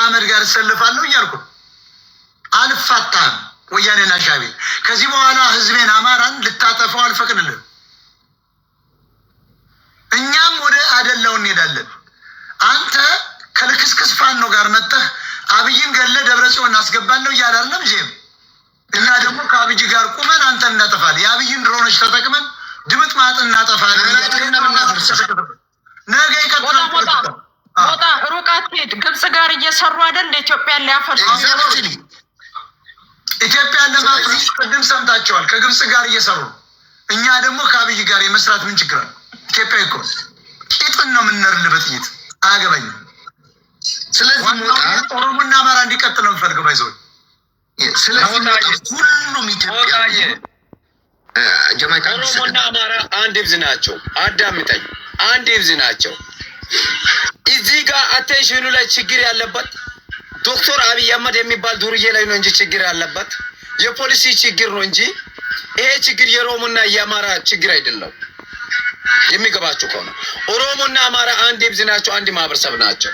ከአህመድ ጋር እሰልፋለሁ እያልኩ አልፋታም። ወያኔና ሻዕቢያ ከዚህ በኋላ ህዝቤን አማራን ልታጠፋው አልፈቅድልም። እኛም ወደ አደላው እንሄዳለን። አንተ ከልክስክስ ፋኖ ጋር መጥተህ አብይን ገለ ደብረጽዮን እናስገባለሁ እያለ አይደለም ጄም። እኛ ደግሞ ከአብይ ጋር ቁመን አንተን እናጠፋለን። የአብይን ድሮኖች ተጠቅመን ድምጥ ማጥ እናጠፋለን። ነገ ይቀጥላል። ሞጣ ሩቅ አትሄድ። ግብጽ ጋር እየሰሩ አይደል ኢትዮጵያን ሊያፈርሱ። ኢትዮጵያን ለማፍረስ ቅድም ሰምታቸዋል። ከግብጽ ጋር እየሰሩ እኛ ደግሞ ከአብይ ጋር የመስራት ምን ችግር አለ? ኢትዮጵያ እኮ ቂጥን ነው የምንርልበት ጥይት አያገባኝም። ስለዚህ ሞጣ ኦሮሞና አማራ እንዲቀጥል ነው የምፈልገው። ባይዘው ስለዚህ ሁሉም ኢትዮጵያ ጀማይካ ኦሮሞና አማራ አንድ ህዝብ ናቸው። አዳምጠኝ፣ አንድ ህዝብ ናቸው። እዚህ ጋር አቴንሽኑ ላይ ችግር ያለበት ዶክተር አብይ አህመድ የሚባል ዱርዬ ላይ ነው እንጂ ችግር ያለበት የፖሊሲ ችግር ነው እንጂ ይሄ ችግር የኦሮሞና የአማራ ችግር አይደለም። የሚገባችሁ ከሆነ ኦሮሞና አማራ አንድ ህዝብ ናቸው፣ አንድ ማህበረሰብ ናቸው።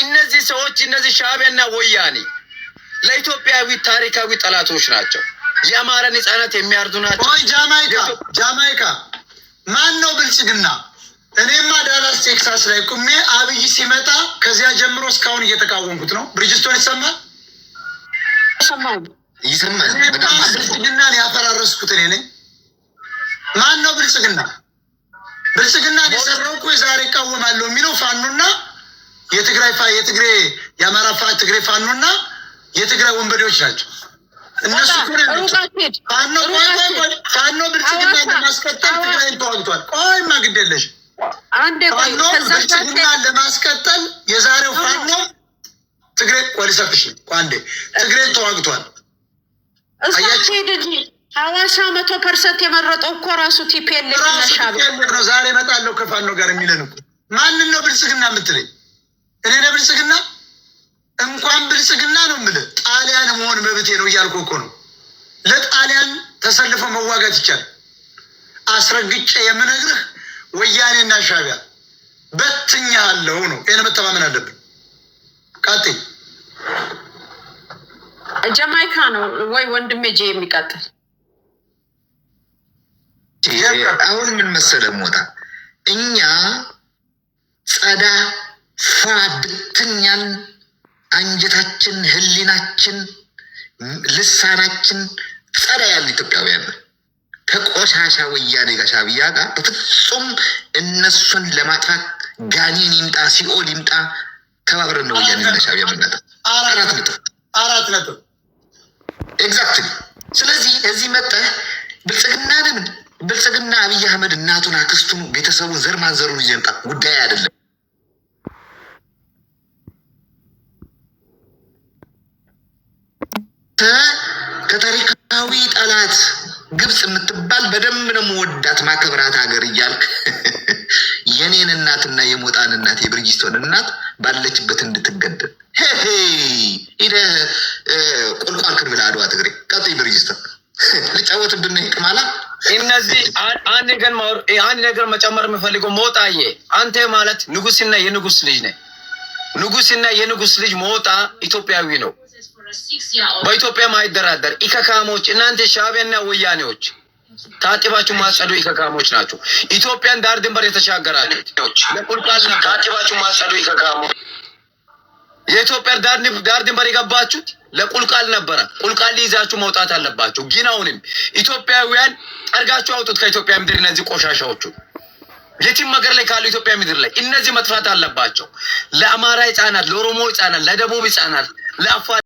እነዚህ ሰዎች እነዚህ ሻዕቢያና ወያኔ ለኢትዮጵያዊ ታሪካዊ ጠላቶች ናቸው። የአማራን ህጻናት የሚያርዱ ናቸው። ጃማይካ ማን ነው ብልጽግና? እኔማ ዳላስ ቴክሳስ ላይ ቁሜ አብይ ሲመጣ ከዚያ ጀምሮ እስካሁን እየተቃወምኩት ነው። ብሪጅስቶን ይሰማል ይሰማል። ብልጽግናን ያፈራረስኩት እኔ ነኝ። ማን ነው ብልጽግና? ብልጽግናን የሰራው እኮ የዛሬ እቃወማለሁ የሚለው ፋኖና የትግሬ የአማራ ትግሬ ፋኖና የትግራይ ወንበዴዎች ናቸው። እነሱ ፋኖ ብልጽግና ለማስቀጠል ትግራይን ተዋግቷል። ቆይማ ግድ የለሽ ፋኖ ብልጽግናን ለማስቀጠል የዛሬው ፋኖ ትግሬ ቆሊሰጥሽ አንዴ ትግሬን ተዋግቷል። ሐዋሳ 100% የመረጠው እኮ ራሱ ቲፒኤልኤፍ ነው። ዛሬ እመጣለሁ ከፋኖ ጋር የሚለን እኮ ማንን ነው ብልጽግና የምትለኝ? እኔ ነው ብልጽግና? እንኳን ብልጽግና ነው የምልህ ጣሊያን መሆን መብቴ ነው እያልኩ እኮ ነው። ለጣሊያን ተሰልፎ መዋጋት ይቻላል። አስረግጬ የምነግርህ ወያኔና ሻዕቢያ በትኛለሁ ነው። ይሄን መተማመን አለብን። ቀጥይ። ጀማይካ ነው ወይ ወንድሜ ጄ የሚቀጥል አሁን ምን መሰለህ ሞታ እኛ ጸዳ ፋብትኛን አንጀታችን፣ ህሊናችን፣ ልሳናችን ጸዳ ያለ ኢትዮጵያውያን ከቆሻሻ ወያኔ ጋር ሻዕቢያ ጋር በፍጹም እነሱን ለማጥፋት ጋኔን ይምጣ ሲኦል ይምጣ ተባብረን ነው ወያኔ እና ሻዕቢያ የምንመጣው። 4 ነጥብ ኤግዛክትሊ። ስለዚህ እዚህ መጣህ ብልጽግና አብይ አህመድ እናቱን፣ አክስቱን፣ ቤተሰቡን፣ ዘር ማንዘሩን ይዘንጣ ጉዳይ አይደለም። ከታሪካዊ ጠላት ግብጽ የምትባል በደንብ ነው መወዳት ማከብራት ሀገር እያልክ የኔን እናትና የሞጣን እናት የብሪጅስቶን እናት ባለችበት እንድትገደል ሄደህ ቁልቋል ክርብል አድዋ ትግሬ ቀጥይ ብሪጅስቶን ልጫወት ብነ ቅማላ እነዚህ አንድ ነገር መጨመር የምፈልገው ሞጣዬ፣ አንተ ማለት ንጉስና የንጉስ ልጅ ነህ። ንጉስና የንጉስ ልጅ ሞጣ ኢትዮጵያዊ ነው። በኢትዮጵያ ማይደራደር ኢከካሞች እናንተ ሻዕቢያና ወያኔዎች ታጥባችሁ ማጸዱ ኢከካሞች ናቸው። ኢትዮጵያን ዳር ድንበር የተሻገራችሁ ለቁልቋል ነው። ታጥባችሁ ማጸዱ ኢከካሞች የኢትዮጵያ ዳር ድንበር የገባችሁት ለቁልቋል ነበረ። ቁልቋል ይዛችሁ መውጣት አለባችሁ። ግን አሁንም ኢትዮጵያውያን ጠርጋችሁ አውጡት ከኢትዮጵያ ምድር። እነዚህ ቆሻሻዎቹ የትም ሀገር ላይ ካሉ ኢትዮጵያ ምድር ላይ እነዚህ መጥፋት አለባቸው። ለአማራ ህጻናት፣ ለኦሮሞ ህጻናት፣ ለደቡብ ህጻናት፣ ለአፋር